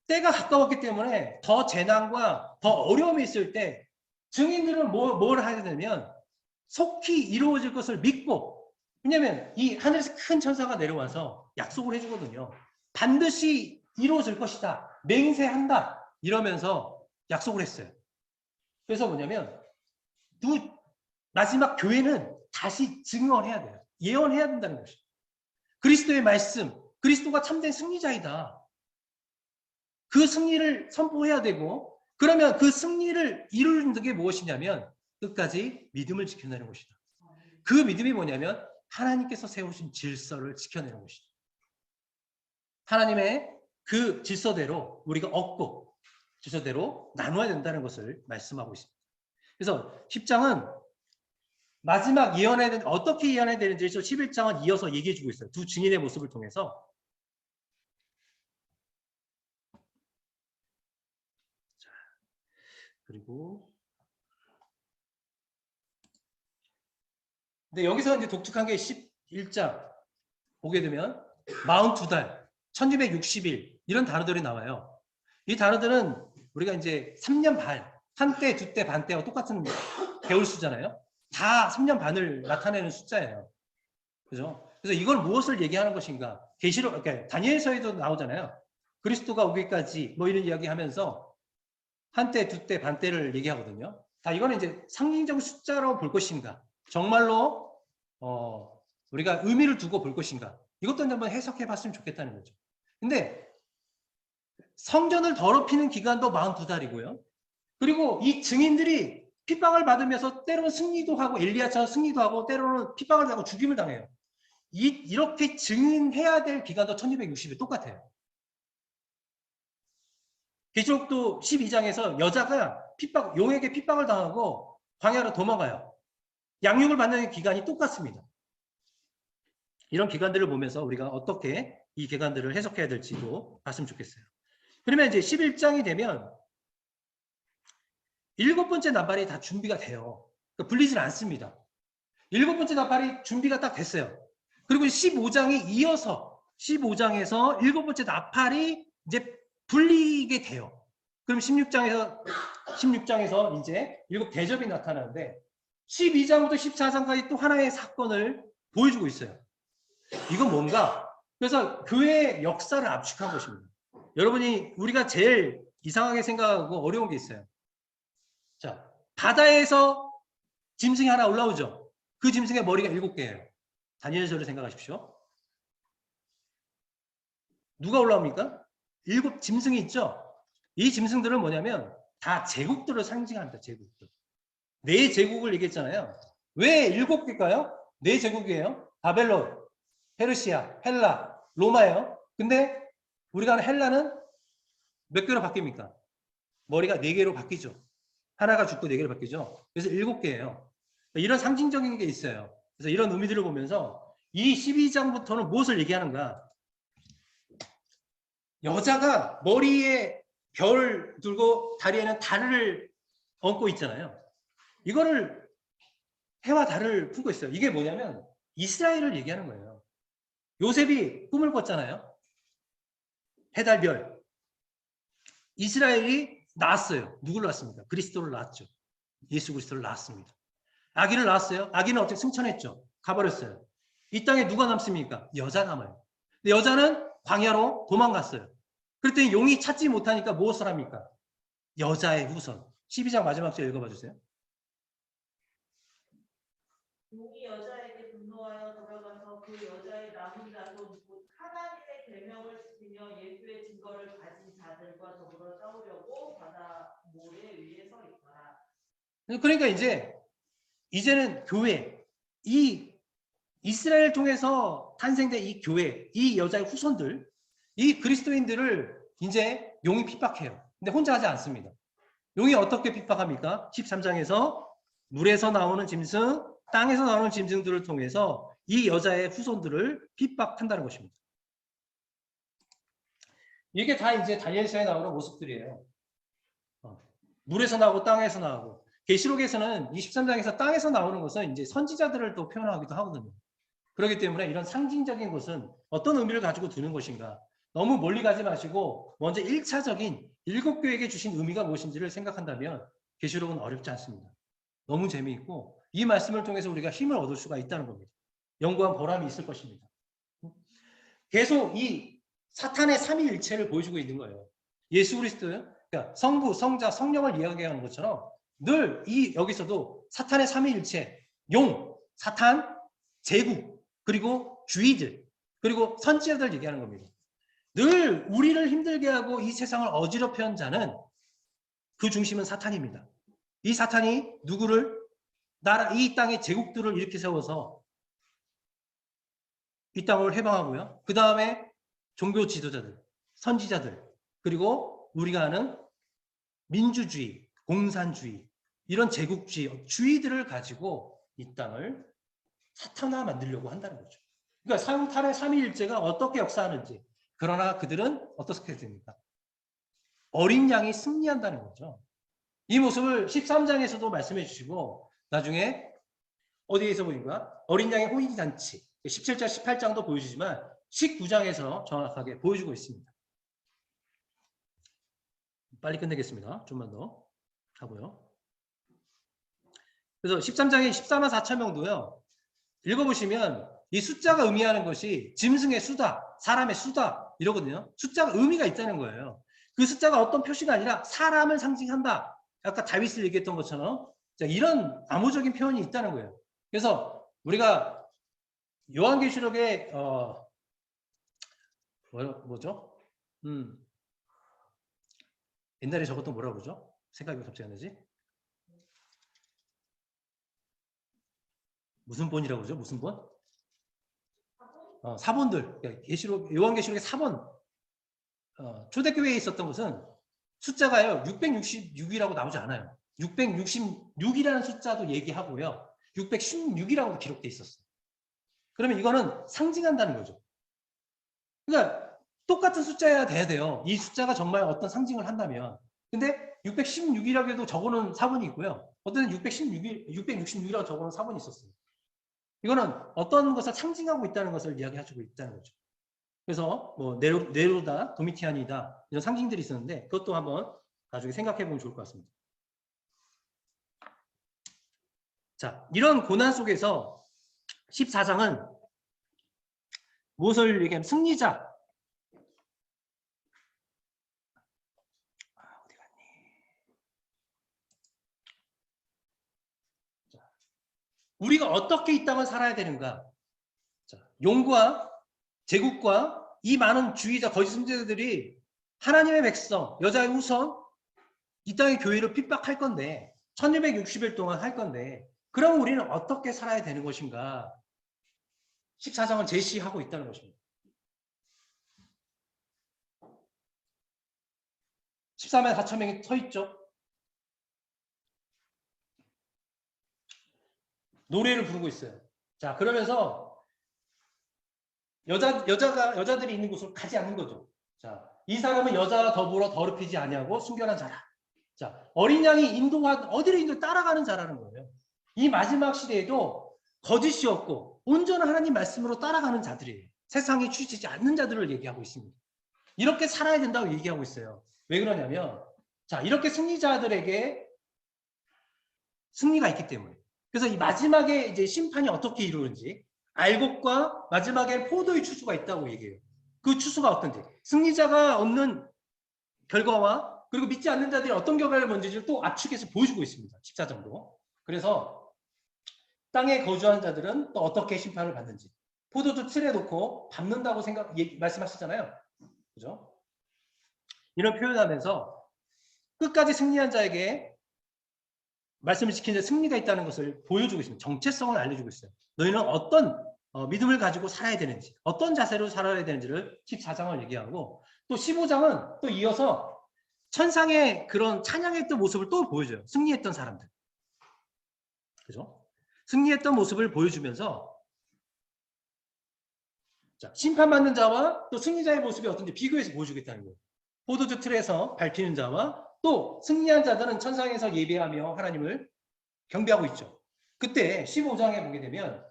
때가 가까웠기 때문에 더 재난과 더 어려움이 있을 때 증인들은 뭘 하게 되면 속히 이루어질 것을 믿고, 왜냐하면 이 하늘에서 큰 천사가 내려와서 약속을 해주거든요. 반드시 이루어질 것이다. 맹세한다. 이러면서 약속을 했어요. 그래서 뭐냐면 마지막 교회는 다시 증언해야 돼요. 예언해야 된다는 것이죠. 그리스도의 말씀, 그리스도가 참된 승리자이다. 그 승리를 선포해야 되고, 그러면 그 승리를 이루는 게 무엇이냐면 끝까지 믿음을 지켜내는 것이다. 그 믿음이 뭐냐면 하나님께서 세우신 질서를 지켜내는 것이다. 하나님의 그 질서대로 우리가 얻고 질서대로 나눠야 된다는 것을 말씀하고 있습니다. 그래서 10장은 마지막 예언해야 되는, 어떻게 예언해야 되는지 11장은 이어서 얘기해 주고 있어요. 두 증인의 모습을 통해서. 자, 그리고 근데 여기서 이제 독특한 게 11장 보게 되면 42달, 1260일 이런 단어들이 나와요. 이 단어들은 우리가 이제 3년 반, 한때, 두때, 반때와 똑같은 배울 수잖아요. 다 3년 반을 나타내는 숫자예요. 그죠? 그래서 이걸 무엇을 얘기하는 것인가? 계시록, 그러니까 다니엘서에도 나오잖아요. 그리스도가 오기까지 뭐 이런 이야기 하면서 한때, 두때, 반때를 얘기하거든요. 다 이거는 이제 상징적 숫자로 볼 것인가? 정말로 우리가 의미를 두고 볼 것인가? 이것도 한번 해석해 봤으면 좋겠다는 거죠. 근데 성전을 더럽히는 기간도 42달이고요. 그리고 이 증인들이 핍박을 받으면서 때로는 승리도 하고 엘리야처럼 승리도 하고 때로는 핍박을 당하고 죽임을 당해요. 이렇게 증인해야 될 기간도 1260일 똑같아요. 계시록도 12장에서 여자가 용에게 핍박을 당하고 광야로 도망가요. 양육을 받는 기간이 똑같습니다. 이런 기간들을 보면서 우리가 어떻게 이 기간들을 해석해야 될지도 봤으면 좋겠어요. 그러면 이제 11장이 되면 7번째 나팔이 다 준비가 돼요. 그러니까 불리질 않습니다. 7번째 나팔이 준비가 딱 됐어요. 그리고 15장이 이어서 15장에서 7번째 나팔이 이제 불리게 돼요. 그럼 16장에서 이제 7 대접이 나타나는데 12장부터 14장까지 또 하나의 사건을 보여주고 있어요. 이건 뭔가? 그래서 교회의 역사를 압축한 것입니다. 여러분이 우리가 제일 이상하게 생각하고 어려운 게 있어요. 자, 바다에서 짐승이 하나 올라오죠. 그 짐승의 머리가 7개예요. 다니엘서를 생각하십시오. 누가 올라옵니까? 7 짐승이 있죠. 이 짐승들은 뭐냐면 다 제국들을 상징합니다. 제국들. 4제국을 얘기했잖아요. 왜 7개일까요? 4제국이에요. 바벨론, 페르시아, 헬라, 로마예요. 근데 우리가 아는 헬라는 몇 개로 바뀝니까? 머리가 4개로 바뀌죠. 하나가 죽고 4개로 바뀌죠. 그래서 7개예요. 이런 상징적인 게 있어요. 그래서 이런 의미들을 보면서 이 12장부터는 무엇을 얘기하는가? 여자가 머리에 별 들고 다리에는 달을 얹고 있잖아요. 이거를 해와 달을 품고 있어요. 이게 뭐냐면 이스라엘을 얘기하는 거예요. 요셉이 꿈을 꿨잖아요. 해달별. 이스라엘이 낳았어요. 누구를 낳았습니까? 그리스도를 낳았죠. 예수 그리스도를 낳았습니다. 아기를 낳았어요. 아기는 어떻게 승천했죠. 가버렸어요. 이 땅에 누가 남습니까? 여자 남아요. 여자는 광야로 도망갔어요. 그랬더니 용이 찾지 못하니까 무엇을 합니까? 여자의 후손. 12장 마지막 절 읽어봐 주세요. 용이 여자에게 분노하여 돌아가서 그 여자의 남은 자손 곧 하나님의 계명을 지키며 예수의 증거를 가진 자들과 더불어 싸우려고 바다 모래 위에 서 있더라. 그러니까 이제는 교회, 이 이스라엘 통해서 탄생된 이 교회, 이 여자의 후손들, 이 그리스도인들을 이제 용이 핍박해요. 근데 혼자 하지 않습니다. 용이 어떻게 핍박합니까? 13장에서 물에서 나오는 짐승, 땅에서 나오는 짐승들을 통해서 이 여자의 후손들을 핍박한다는 것입니다. 이게 다 이제 다니엘서에 나오는 모습들이에요. 물에서 나오고 땅에서 나오고. 계시록에서는 23장에서 땅에서 나오는 것은 이제 선지자들을 또 표현하기도 하거든요. 그렇기 때문에 이런 상징적인 것은 어떤 의미를 가지고 두는 것인가. 너무 멀리 가지 마시고 먼저 1차적인 7교회에게 주신 의미가 무엇인지를 생각한다면 계시록은 어렵지 않습니다. 너무 재미있고 이 말씀을 통해서 우리가 힘을 얻을 수가 있다는 겁니다. 연구한 보람이 있을 것입니다. 계속 이 사탄의 삼위일체를 보여주고 있는 거예요. 예수 그리스도요. 그러니까 성부, 성자, 성령을 이야기하는 것처럼 늘 이 여기서도 사탄의 삼위일체, 용, 사탄, 제국, 그리고 주의들, 그리고 선지자들 얘기하는 겁니다. 늘 우리를 힘들게 하고 이 세상을 어지럽혀 한 자는 그 중심은 사탄입니다. 이 사탄이 누구를 이 땅의 제국들을 이렇게 세워서 이 땅을 해방하고요. 그 다음에 종교 지도자들, 선지자들, 그리고 우리가 아는 민주주의, 공산주의, 이런 제국주의, 주의들을 가지고 이 땅을 사탄화 만들려고 한다는 거죠. 그러니까 사탄의 삼위일체가 어떻게 역사하는지. 그러나 그들은 어떻게 됩니까? 어린 양이 승리한다는 거죠. 이 모습을 13장에서도 말씀해 주시고 나중에 어디에서 보인가? 어린 양의 호인잔치 17장, 18장도 보여주지만 19장에서 정확하게 보여주고 있습니다. 빨리 끝내겠습니다. 좀만 더 하고요. 그래서 13장에 14만 4천 명도요. 읽어보시면 이 숫자가 의미하는 것이 짐승의 수다, 사람의 수다 이러거든요. 숫자가 의미가 있다는 거예요. 그 숫자가 어떤 표시가 아니라 사람을 상징한다. 아까 다윗을 얘기했던 것처럼 이런 암호적인 표현이 있다는 거예요. 그래서 우리가 요한계시록에 뭐죠? 옛날에 저것도 뭐라고 그러죠? 생각이 갑자기 안 나지? 무슨 본이라고 그러죠? 무슨 본? 사본들. 계시록 요한계시록의 사본. 초대교회에 있었던 것은 숫자가요 666이라고 나오지 않아요. 666이라는 숫자도 얘기하고요. 616이라고도 기록돼 있었어요. 그러면 이거는 상징한다는 거죠. 그러니까 똑같은 숫자여야 돼요. 이 숫자가 정말 어떤 상징을 한다면. 근데 616이라고 해도 적어놓은 사본이 있고요. 어떤 666이라고 적어놓은 사본이 있었어요. 이거는 어떤 것을 상징하고 있다는 것을 이야기해주고 있다는 거죠. 그래서 뭐 네로다, 도미티안이다 이런 상징들이 있었는데 그것도 한번 나중에 생각해보면 좋을 것 같습니다. 자, 이런 고난 속에서 14장은 무엇을 얘기하면 승리자. 어디 갔니? 자, 우리가 어떻게 이 땅을 살아야 되는가? 자, 용과 제국과 이 많은 주의자, 거짓 선지자들이 하나님의 백성, 여자의 후손, 이 땅의 교회를 핍박할 건데 1260일 동안 할 건데 그럼 우리는 어떻게 살아야 되는 것인가? 14장을 제시하고 있다는 것입니다. 14만 4천 명이 서 있죠. 노래를 부르고 있어요. 자, 그러면서 여자들이 있는 곳으로 가지 않는 거죠. 자, 이 사람은 여자와 더불어 더럽히지 아니하고 순결한 자라. 자, 어린 양이 어디를 인도 따라가는 자라는 거예요. 이 마지막 시대에도 거짓이 없고 온전한 하나님 말씀으로 따라가는 자들이에요. 세상에 취지지 않는 자들을 얘기하고 있습니다. 이렇게 살아야 된다고 얘기하고 있어요. 왜 그러냐면 자, 이렇게 승리자들에게 승리가 있기 때문에. 그래서 이 마지막에 이제 심판이 어떻게 이루어지는지 알곡과 마지막에 포도의 추수가 있다고 얘기해요. 그 추수가 어떤지. 승리자가 얻는 결과와 그리고 믿지 않는 자들이 어떤 결과를 먼저지를 또 압축해서 보여주고 있습니다. 14장도. 그래서 땅에 거주한 자들은 또 어떻게 심판을 받는지. 포도주 틀에 놓고 밟는다고 말씀하시잖아요. 그죠? 이런 표현하면서 끝까지 승리한 자에게 말씀을 지키는 데 승리가 있다는 것을 보여주고 있습니다. 정체성을 알려주고 있어요. 너희는 어떤 믿음을 가지고 살아야 되는지, 어떤 자세로 살아야 되는지를 14장을 얘기하고 또 15장은 또 이어서 천상의 그런 찬양했던 모습을 또 보여줘요. 승리했던 사람들. 그죠? 승리했던 모습을 보여주면서 자, 심판받는 자와 또 승리자의 모습이 어떤지 비교해서 보여주겠다는 거예요. 포도주 틀에서 밟히는 자와 또 승리한 자들은 천상에서 예배하며 하나님을 경배하고 있죠. 그때 15장에 보게 되면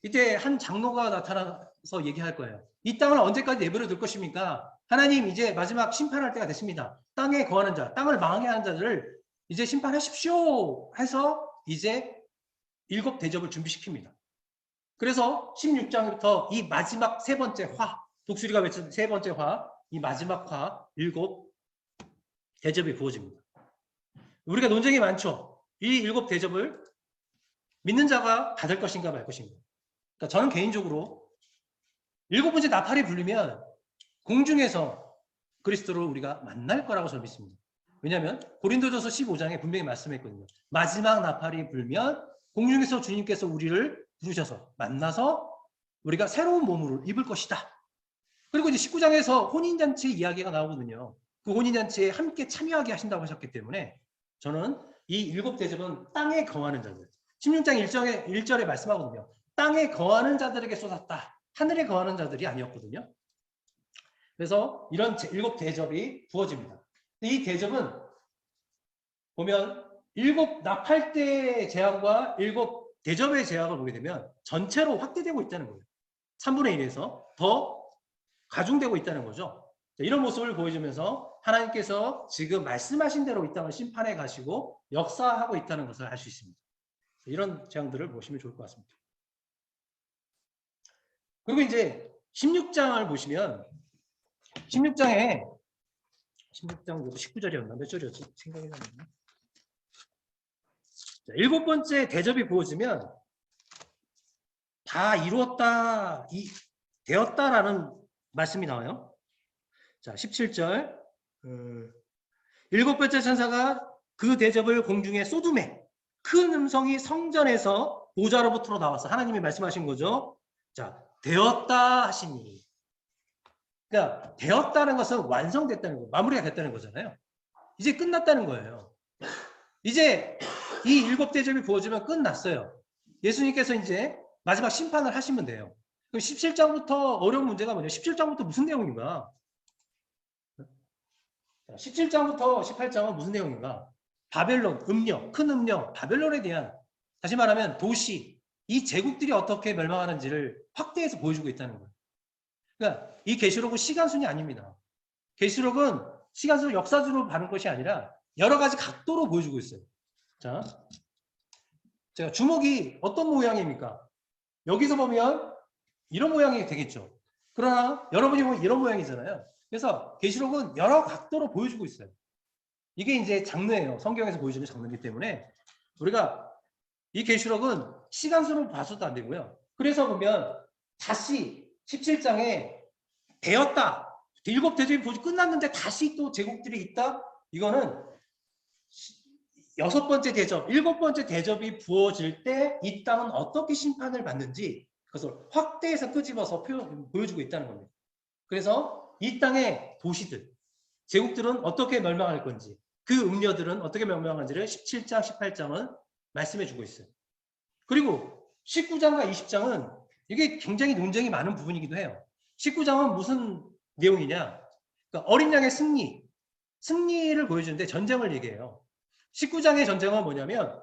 이때 한 장로가 나타나서 얘기할 거예요. 이 땅을 언제까지 내버려 둘 것입니까? 하나님 이제 마지막 심판할 때가 됐습니다. 땅에 거하는 자, 땅을 망하게 하는 자들을 이제 심판하십시오 해서 이제 7 대접을 준비시킵니다. 그래서 16장부터 이 마지막 세 번째 화, 독수리가 외친 세 번째 화, 이 마지막 화 7 대접이 부어집니다. 우리가 논쟁이 많죠. 이 7 대접을 믿는 자가 받을 것인가 말 것인가. 그러니까 저는 개인적으로 7번째 나팔이 불리면 공중에서 그리스도를 우리가 만날 거라고 저는 믿습니다. 왜냐하면 고린도전서 15장에 분명히 말씀했거든요. 마지막 나팔이 불면 공중에서 주님께서 우리를 부르셔서 만나서 우리가 새로운 몸으로 입을 것이다. 그리고 이제 19장에서 혼인잔치 이야기가 나오거든요. 그 혼인잔치에 함께 참여하게 하신다고 하셨기 때문에 저는 이 7 대접은 땅에 거하는 자들. 16장 1절에 말씀하거든요. 땅에 거하는 자들에게 쏟았다. 하늘에 거하는 자들이 아니었거든요. 그래서 이런 7 대접이 부어집니다. 이 대접은 보면 7 나팔대의 재앙과 7 대접의 재앙을 보게 되면 전체로 확대되고 있다는 거예요. 3분의 1에서 더 가중되고 있다는 거죠. 이런 모습을 보여주면서 하나님께서 지금 말씀하신 대로 이 땅을 심판해 가시고 역사하고 있다는 것을 알 수 있습니다. 이런 재앙들을 보시면 좋을 것 같습니다. 그리고 이제 16장을 보시면 16장에 16장 19절이었나 몇 절이었지? 생각이 나네요. 7번째 대접이 부어지면 다 이루었다, 되었다라는 말씀이 나와요. 자, 17절. 7번째 천사가 그 대접을 공중에 쏟음에 큰 음성이 성전에서 보좌로부터 나와서 하나님이 말씀하신 거죠. 자, 되었다 하시니. 그러니까 되었다는 것은 완성됐다는 거예요. 마무리가 됐다는 거잖아요. 이제 끝났다는 거예요. 이제 이 7 대접이 부어지면 끝났어요. 예수님께서 이제 마지막 심판을 하시면 돼요. 그럼 17장부터 어려운 문제가 뭐냐? 17장부터 무슨 내용인가? 17장부터 18장은 무슨 내용인가? 바벨론, 음력, 큰 음력, 바벨론에 대한, 다시 말하면 도시, 이 제국들이 어떻게 멸망하는지를 확대해서 보여주고 있다는 거예요. 그러니까 이 계시록은 시간순이 아닙니다. 계시록은 시간순 역사순으로 가는 것이 아니라 여러 가지 각도로 보여주고 있어요. 자, 제가 주먹이 어떤 모양입니까? 여기서 보면 이런 모양이 되겠죠. 그러나 여러분이 보면 이런 모양이잖아요. 그래서 계시록은 여러 각도로 보여주고 있어요. 이게 이제 장르예요. 성경에서 보여주는 장르이기 때문에 우리가 이 계시록은 시간순으로 봐서도 안 되고요. 그래서 보면 다시 17장에 되었다. 7 대접이 끝났는데 다시 또 제국들이 있다. 이거는 6번째 대접, 7번째 대접이 부어질 때 이 땅은 어떻게 심판을 받는지 그것을 확대해서 끄집어서 보여주고 있다는 겁니다. 그래서 이 땅의 도시들, 제국들은 어떻게 멸망할 건지, 그 음녀들은 어떻게 멸망하는지를 17장, 18장은 말씀해주고 있어요. 그리고 19장과 20장은 이게 굉장히 논쟁이 많은 부분이기도 해요. 19장은 무슨 내용이냐? 그러니까 어린 양의 승리를 보여주는데 전쟁을 얘기해요. 19장의 전쟁은 뭐냐면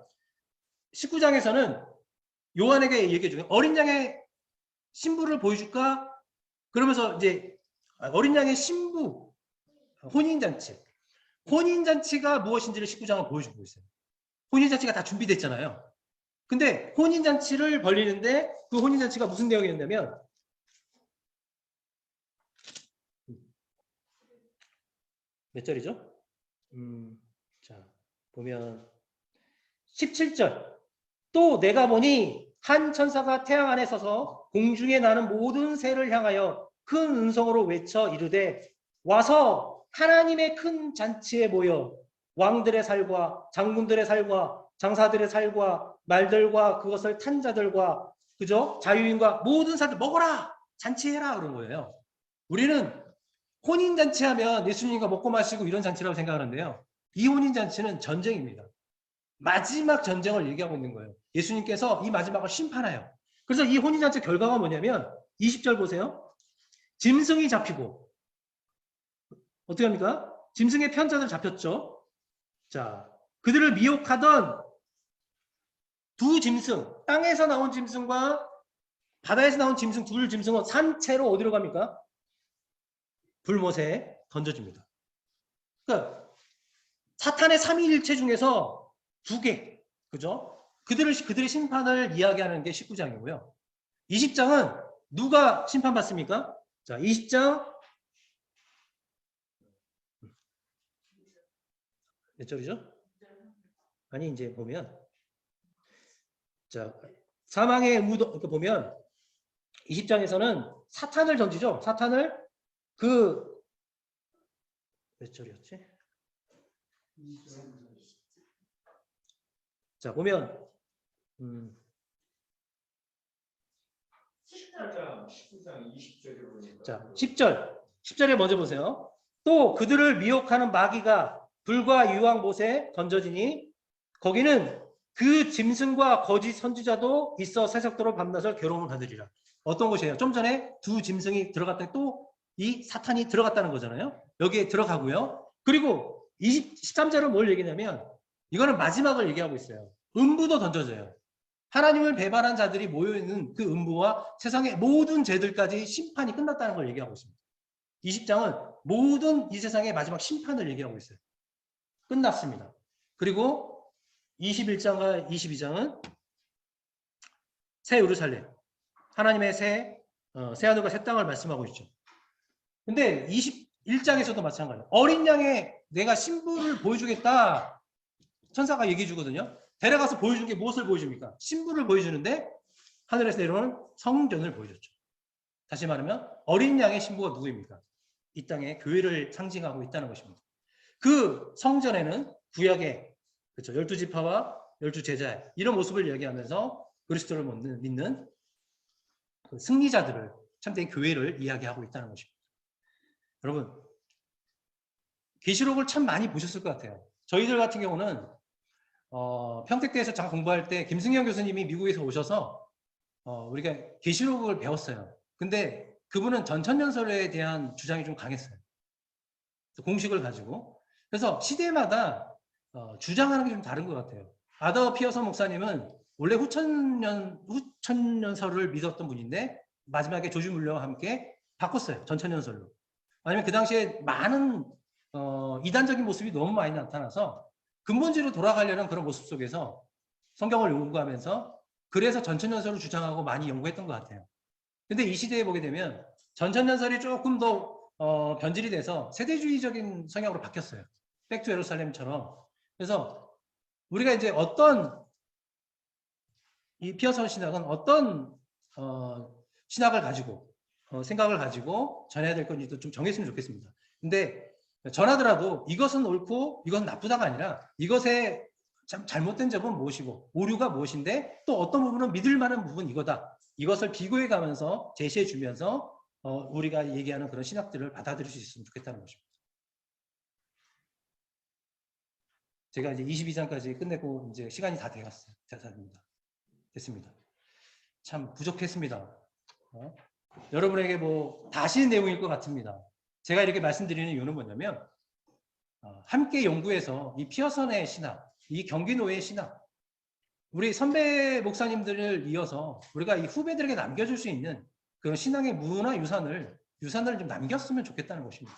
19장에서는 요한에게 얘기해 주는 어린 양의 신부를 보여줄까? 그러면서 이제 어린 양의 신부 혼인잔치. 혼인잔치가 무엇인지를 19장은 보여주고 있어요. 혼인잔치가 다 준비됐잖아요. 근데 혼인잔치를 벌리는데 그 혼인잔치가 무슨 내용이었냐면 몇 절이죠? 자, 보면 17절. 또 내가 보니 한 천사가 태양 안에 서서 공중에 나는 모든 새를 향하여 큰 음성으로 외쳐 이르되 와서 하나님의 큰 잔치에 모여 왕들의 살과 장군들의 살과 장사들의 살과 말들과 그것을 탄 자들과 그죠? 자유인과 모든 사람들 먹어라! 잔치해라! 그런 거예요. 우리는 혼인잔치하면 예수님과 먹고 마시고 이런 잔치라고 생각하는데요. 이 혼인잔치는 전쟁입니다. 마지막 전쟁을 얘기하고 있는 거예요. 예수님께서 이 마지막을 심판해요. 그래서 이 혼인잔치 결과가 뭐냐면 20절 보세요. 짐승이 잡히고 어떻게 합니까? 짐승의 편자들 잡혔죠. 자, 그들을 미혹하던 두 짐승, 땅에서 나온 짐승과 바다에서 나온 짐승, 둘 짐승은 산채로 어디로 갑니까? 불못에 던져집니다. 그러니까 사탄의 삼위일체 중에서 두 개, 그죠? 그들의 심판을 이야기하는 게 19장이고요. 20장은 누가 심판받습니까? 자, 20장 몇 절이죠? 아니, 이제 보면 자, 사망의 무덤 이렇게 보면 20장에서는 사탄을 던지죠. 사탄을 그 몇 절이었지? 자, 보면 19장 20절에 보니까 자, 10절에 먼저 보세요. 또 그들을 미혹하는 마귀가 불과 유황 못에 던져지니 거기는 그 짐승과 거짓 선지자도 있어 새벽도록 밤낮을 괴로움을 받으리라. 어떤 곳이에요? 좀 전에 두 짐승이 들어갔더니 또 이 사탄이 들어갔다는 거잖아요. 여기에 들어가고요. 그리고 13절은 뭘 얘기냐면 이거는 마지막을 얘기하고 있어요. 음부도 던져져요. 하나님을 배반한 자들이 모여있는 그 음부와 세상의 모든 죄들까지 심판이 끝났다는 걸 얘기하고 있습니다. 20장은 모든 이 세상의 마지막 심판을 얘기하고 있어요. 끝났습니다. 그리고 21장과 22장은 새 예루살렘, 하나님의 새 하늘과 새 땅을 말씀하고 있죠. 근데 21장에서도 마찬가지예요. 어린 양의 내가 신부를 보여주겠다. 천사가 얘기해 주거든요. 데려가서 보여준 게 무엇을 보여줍니까? 신부를 보여주는데 하늘에서 내려오는 성전을 보여줬죠. 다시 말하면 어린 양의 신부가 누구입니까? 이 땅에 교회를 상징하고 있다는 것입니다. 그 성전에는 구약의 그렇죠. 12지파와 12제자 이런 모습을 이야기하면서 그리스도를 믿는 그 승리자들을 참된 교회를 이야기하고 있다는 것입니다. 여러분 계시록을 참 많이 보셨을 것 같아요. 저희들 같은 경우는 평택대에서 잠깐 공부할 때 김승현 교수님이 미국에서 오셔서 우리가 계시록을 배웠어요. 근데 그분은 전천년설에 대한 주장이 좀 강했어요. 공식을 가지고. 그래서 시대마다 주장하는 게 좀 다른 것 같아요. 아더 피어서 목사님은 원래 후천년설을 믿었던 분인데 마지막에 조지 물러와 함께 바꿨어요. 전천년설로. 아니면 그 당시에 많은 이단적인 모습이 너무 많이 나타나서 근본적으로 돌아가려는 그런 모습 속에서 성경을 연구하면서 그래서 전천년설을 주장하고 많이 연구했던 것 같아요. 근데 이 시대에 보게 되면 전천년설이 조금 더 변질이 돼서 세대주의적인 성향으로 바뀌었어요. 백투 예루살렘처럼. 그래서 우리가 이제 어떤 이 피어서 신학은 어떤 신학을 가지고 생각을 가지고 전해야 될 건지도 좀 정했으면 좋겠습니다. 근데 전하더라도 이것은 옳고 이것은 나쁘다가 아니라 이것의 참 잘못된 점은 무엇이고 오류가 무엇인데 또 어떤 부분은 믿을 만한 부분은 이거다. 이것을 비교해 가면서 제시해 주면서 우리가 얘기하는 그런 신학들을 받아들일 수 있으면 좋겠다는 것입니다. 제가 이제 22장까지 끝내고 이제 시간이 다 되었어요. 됐습니다. 참 부족했습니다. 여러분에게 뭐 다시는 내용일 것 같습니다. 제가 이렇게 말씀드리는 이유는 뭐냐면 함께 연구해서 이 피어선의 신학, 이 경기노예의 신학, 우리 선배 목사님들을 이어서 우리가 이 후배들에게 남겨줄 수 있는 그런 신앙의 문화 유산을 좀 남겼으면 좋겠다는 것입니다.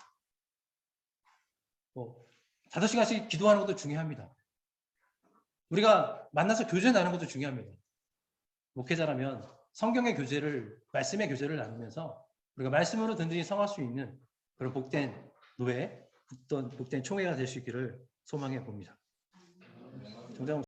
5시간씩 기도하는 것도 중요합니다. 우리가 만나서 교제 나누는 것도 중요합니다. 목회자라면 성경의 교제를, 말씀의 교제를 나누면서 우리가 말씀으로 든든히 성할 수 있는 그런 복된 노예, 복된 총회가 될 수 있기를 소망해 봅니다. 정장